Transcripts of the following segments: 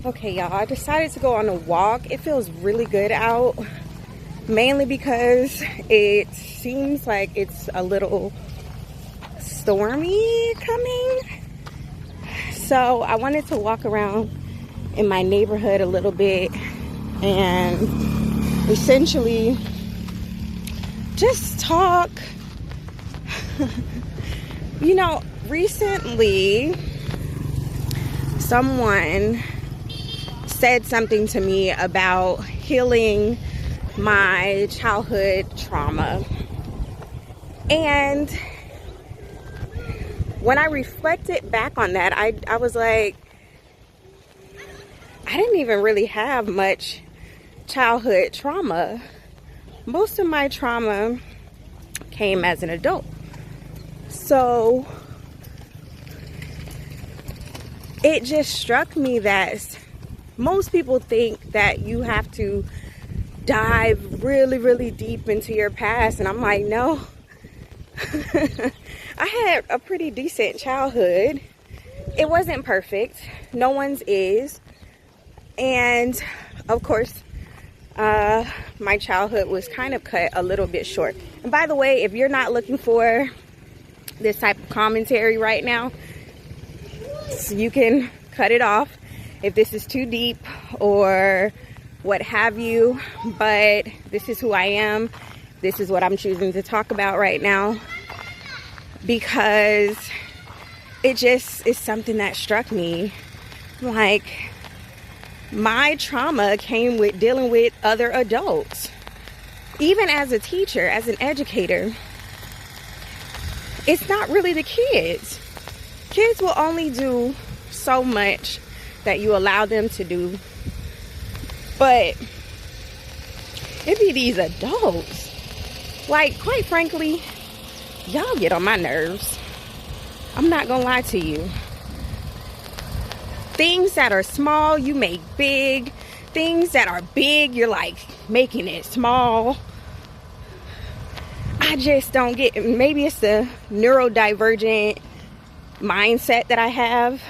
Okay, y'all, I decided to go on a walk. It feels really good out, mainly because it seems like it's a little stormy coming. So I wanted to walk around in my neighborhood a little bit and essentially just talk. You know, recently someone said something to me about healing my childhood trauma. And when I reflected back on that, I was like, I didn't even really have much childhood trauma. Most of my trauma came as an adult. So it just struck me that most people think that you have to dive really, really deep into your past. And I'm like, no. I had a pretty decent childhood. It wasn't perfect. No one's is. And of course, my childhood was kind of cut a little bit short. And by the way, if you're not looking for this type of commentary right now, you can cut it off if this is too deep or what have you. But this is who I am. This is what I'm choosing to talk about right now, because it just is something that struck me. Like, my trauma came with dealing with other adults. Even as a teacher, as an educator, it's not really the kids. Kids will only do so much that you allow them to do. But it be these adults. Like, quite frankly, y'all get on my nerves. I'm not gonna lie to you. Things that are small, you make big. Things that are big, you're like making it small. I just don't get it. Maybe it's the neurodivergent mindset that I have.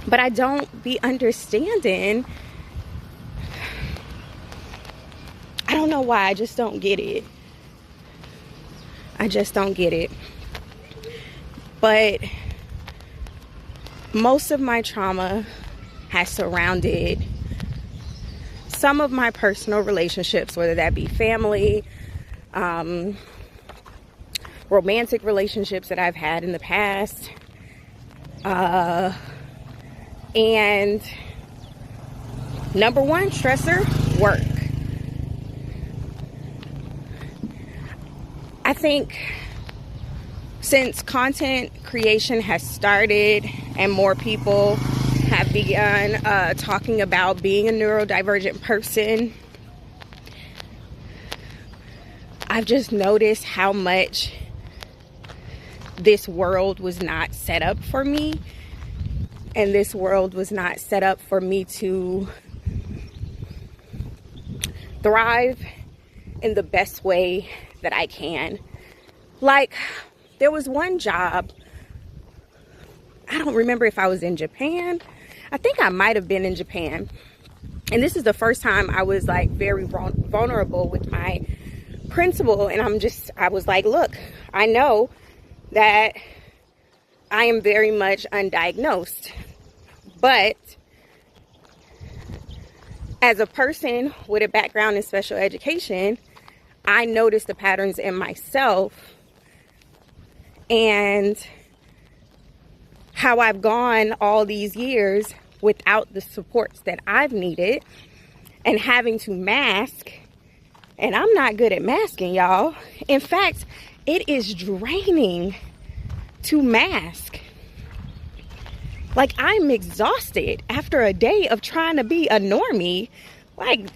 But I don't be understanding. I don't know why. I just don't get it. I just don't get it. But most of my trauma has surrounded some of my personal relationships, whether that be family, romantic relationships that I've had in the past, and number one stressor, work. I think since content creation has started and more people have begun talking about being a neurodivergent person, I've just noticed how much this world was not set up for me. And this world was not set up for me to thrive in the best way that I can. Like, there was one job, I don't remember if I was in Japan. I think I might have been in Japan. And this is the first time I was like very vulnerable with my principal. And I was like, look, I know that I am very much undiagnosed. But as a person with a background in special education, I noticed the patterns in myself and how I've gone all these years without the supports that I've needed and having to mask. And I'm not good at masking, y'all. In fact, it is draining to mask. Like, I'm exhausted after a day of trying to be a normie. Like,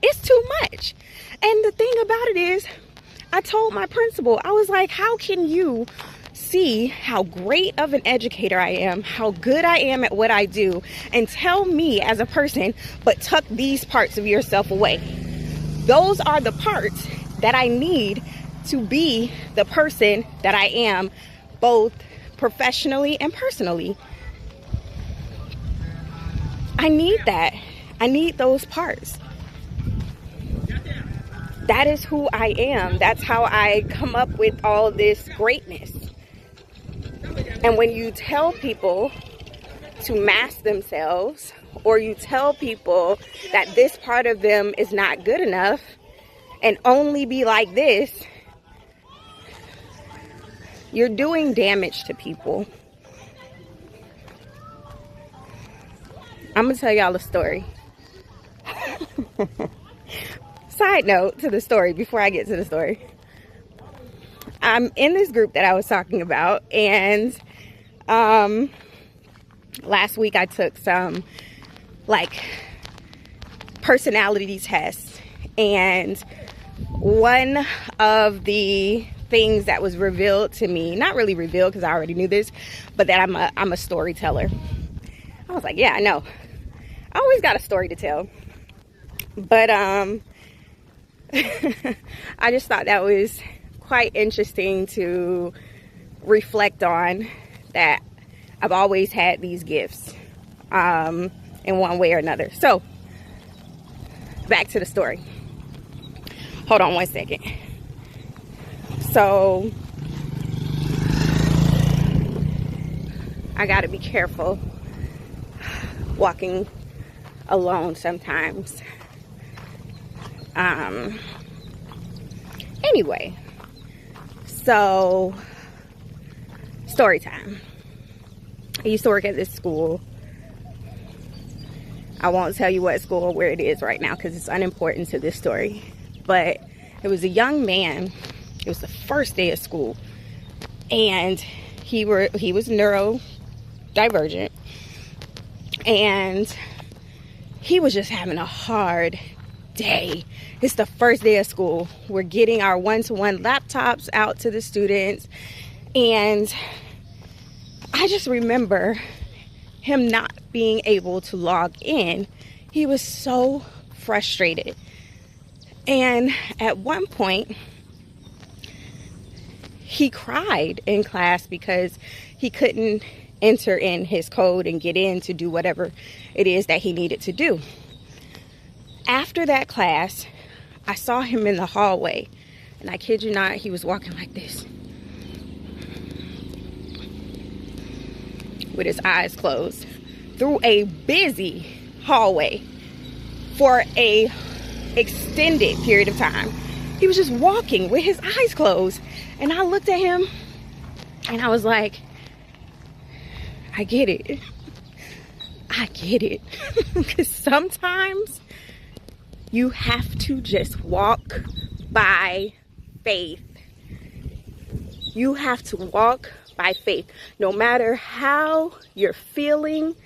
it's too much. And the thing about it is, I told my principal, I was like, how can you see how great of an educator I am, how good I am at what I do, and tell me as a person, but tuck these parts of yourself away? Those are the parts that I need to be the person that I am, both professionally and personally. I need that. I need those parts. That is who I am. That's how I come up with all this greatness. And when you tell people to mask themselves, or you tell people that this part of them is not good enough and only be like this, you're doing damage to people. I'm gonna tell y'all a story. Side note to the story before I get to the story. I'm in this group that I was talking about, and last week I took some like personality tests, and one of the things that was revealed to me, not really revealed because I already knew this, but that I'm a storyteller. I was like, yeah, I know. I always got a story to tell. But I just thought that was quite interesting to reflect on, that I've always had these gifts in one way or another. So back to the story. Hold on one second. So I gotta be careful walking alone sometimes. Anyway, so story time. I used to work at this school. I won't tell you what school or where it is right now because it's unimportant to this story. But it was a young man. It was the first day of school, and he was neurodivergent, and he was just having a hard day. It's the first day of school. We're getting our one-to-one laptops out to the students, and I just remember him not being able to log in. He was so frustrated. And at one point, he cried in class because he couldn't enter in his code and get in to do whatever it is that he needed to do. After that class, I saw him in the hallway, and I kid you not, he was walking like this with his eyes closed through a busy hallway for a extended period of time. He was just walking with his eyes closed, and I looked at him and I was like, I get it. I get it. Because sometimes you have to just walk by faith. You have to walk by faith. No matter how you're feeling,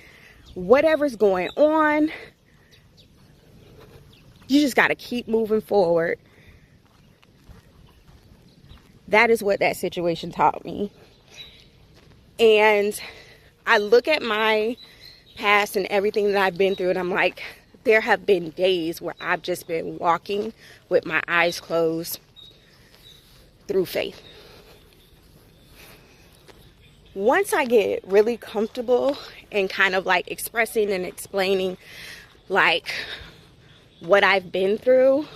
whatever's going on, you just got to keep moving forward. That is what that situation taught me. And I look at my past and everything that I've been through, and I'm like, there have been days where I've just been walking with my eyes closed through faith. Once I get really comfortable and kind of like expressing and explaining like what I've been through,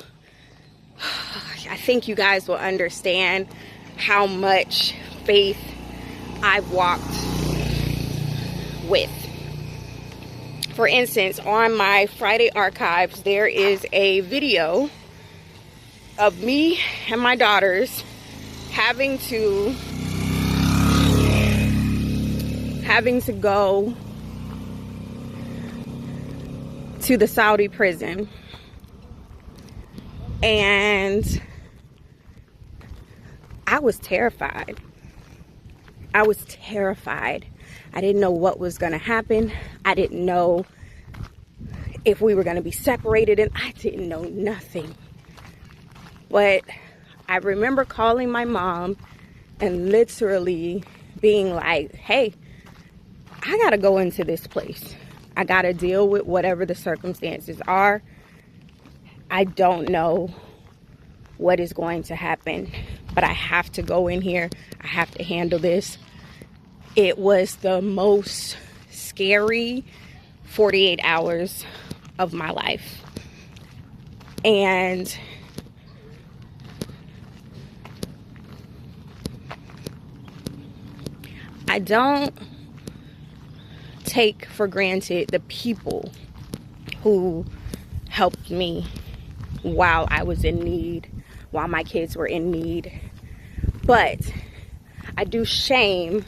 I think you guys will understand how much faith I've walked with. For instance, on my Friday archives, there is a video of me and my daughters having to go to the Saudi prison. And I was terrified. I was terrified. I didn't know what was going to happen. I didn't know if we were going to be separated, and I didn't know nothing. But I remember calling my mom and literally being like, hey, I got to go into this place. I got to deal with whatever the circumstances are. I don't know what is going to happen, but I have to go in here. I have to handle this. It was the most scary, 48 hours of my life. And I don't take for granted the people who helped me while I was in need, while my kids were in need. But I do shame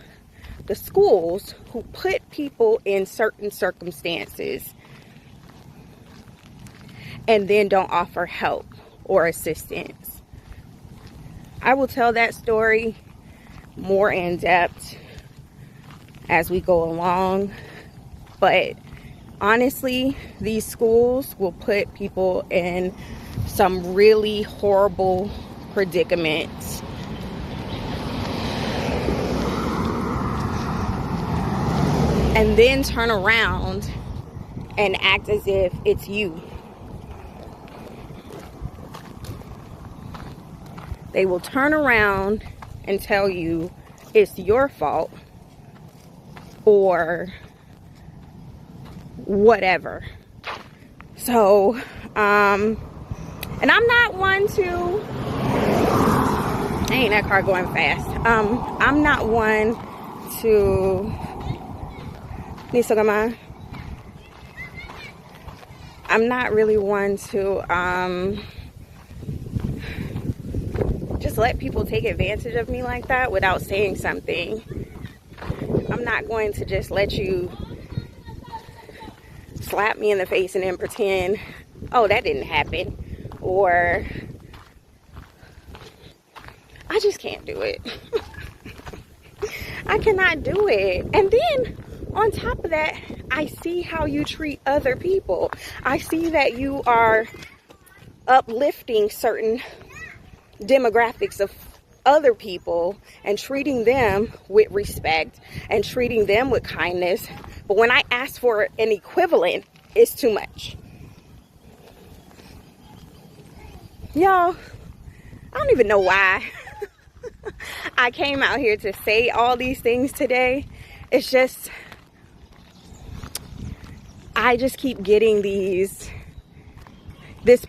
the schools who put people in certain circumstances and then don't offer help or assistance. I will tell that story more in depth as we go along, but honestly, these schools will put people in some really horrible predicaments. And then turn around and act as if it's you. They will turn around and tell you it's your fault or whatever. So, and I'm not one to, ain't that car going fast? I'm not one to, I'm not really one to just let people take advantage of me like that without saying something. I'm not going to just let you slap me in the face and then pretend, oh, that didn't happen. Or, I just can't do it. I cannot do it. And then, on top of that, I see how you treat other people. I see that you are uplifting certain demographics of other people and treating them with respect and treating them with kindness. But when I ask for an equivalent, it's too much. Y'all, I don't even know why I came out here to say all these things today. It's just, I just keep getting this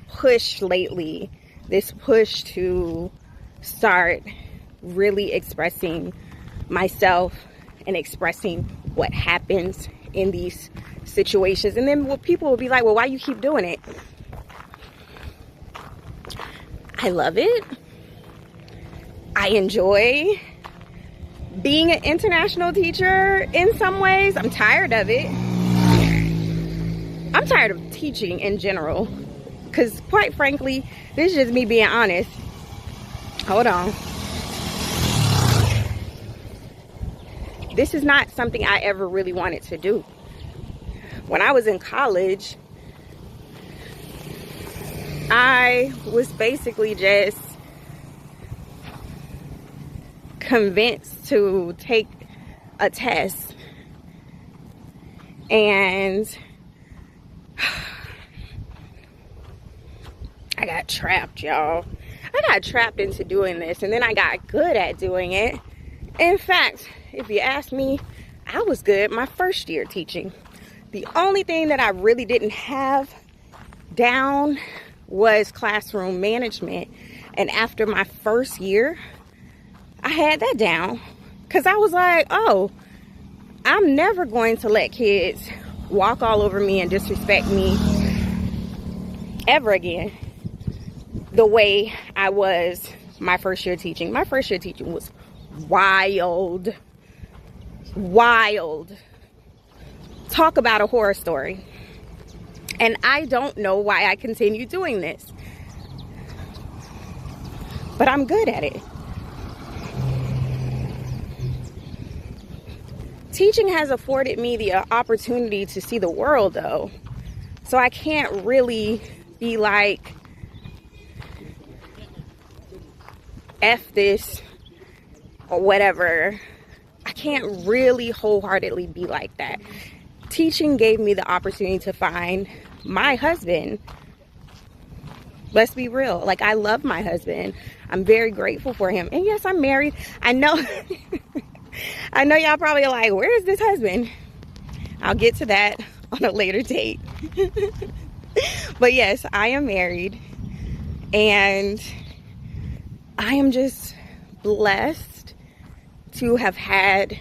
push lately, this push to start really expressing myself and expressing what happens in these situations. And then people will be like, well, why you keep doing it? I love it. I enjoy being an international teacher in some ways. I'm tired of it. I'm tired of teaching in general. Because quite frankly, this is just me being honest. Hold on. This is not something I ever really wanted to do. When I was in college, I was basically just convinced to take a test. And I got trapped, y'all. I got trapped into doing this, and then I got good at doing it. In fact, if you ask me, I was good my first year teaching. The only thing that I really didn't have down was classroom management. And after my first year, I had that down. Because I was like, oh, I'm never going to let kids walk all over me and disrespect me ever again the way I was my first year teaching. My first year teaching was wild. Wild. Talk about a horror story. And I don't know why I continue doing this. But I'm good at it. Teaching has afforded me the opportunity to see the world, though. So I can't really be like, F this or whatever. I can't really wholeheartedly be like that. Teaching gave me the opportunity to find my husband. Let's be real. Like, I love my husband. I'm very grateful for him. And yes, I'm married. I know I know y'all probably are like, where is this husband? I'll get to that on a later date. But yes, I am married, and I am just blessed to have had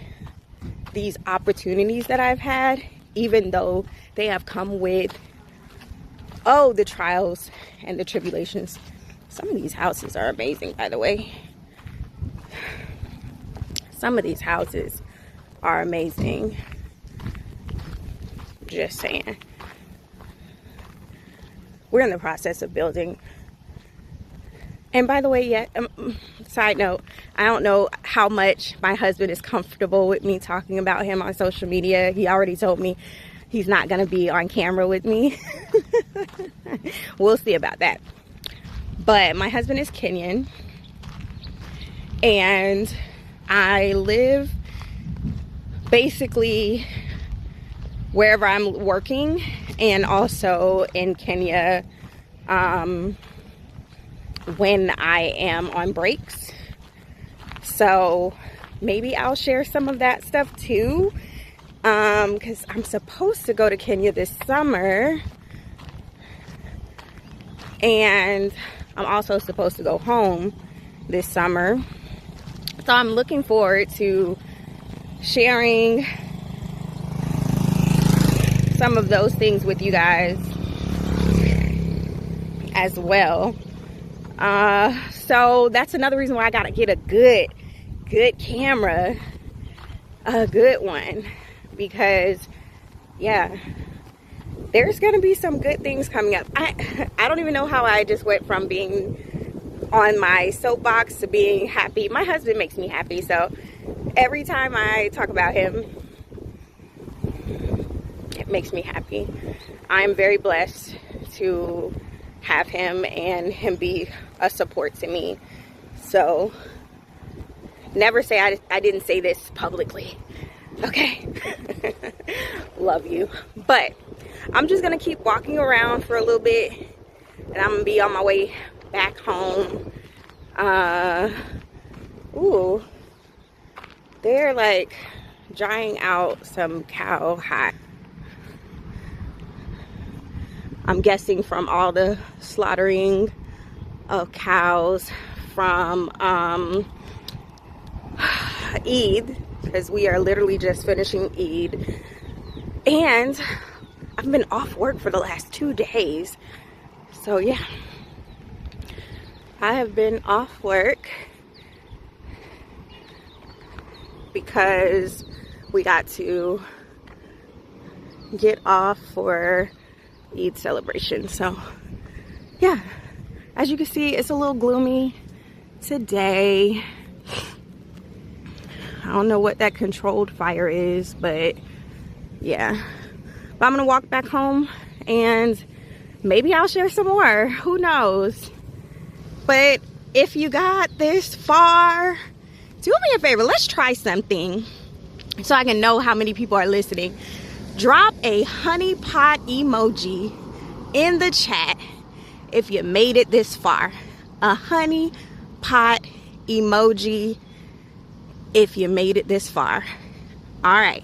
these opportunities that I've had, even though they have come with, oh, the trials and the tribulations. Some of these houses are amazing, by the way. Some of these houses are amazing. Just saying. We're in the process of building. And by the way, side note, I don't know how much my husband is comfortable with me talking about him on social media. He already told me he's not going to be on camera with me. We'll see about that. But my husband is Kenyan, and I live basically wherever I'm working, and also in Kenya when I am on breaks. So maybe I'll share some of that stuff too, because I'm supposed to go to Kenya this summer, and I'm also supposed to go home this summer. So I'm looking forward to sharing some of those things with you guys as well. So that's another reason why I gotta get a good camera, a good one, because yeah, there's gonna be some good things coming up. I don't even know how I just went from being on my soapbox to being happy. My husband makes me happy, so every time I talk about him, it makes me happy. I'm very blessed to have him and him be a support to me. So never say I didn't say this publicly, okay? Love you. But I'm just gonna keep walking around for a little bit, and I'm gonna be on my way back home. Ooh, they're like drying out some cow hide. I'm guessing from all the slaughtering of cows from Eid, because we are literally just finishing Eid. And I've been off work for the last 2 days. So yeah, I have been off work because we got to get off for Eid celebration. So yeah, as you can see, it's a little gloomy today. I don't know what that controlled fire is, but yeah. But I'm gonna walk back home, and maybe I'll share some more, who knows. But if you got this far, do me a favor, let's try something so I can know how many people are listening. Drop a honey pot emoji in the chat if you made it this far. A honey pot emoji if you made it this far. All right,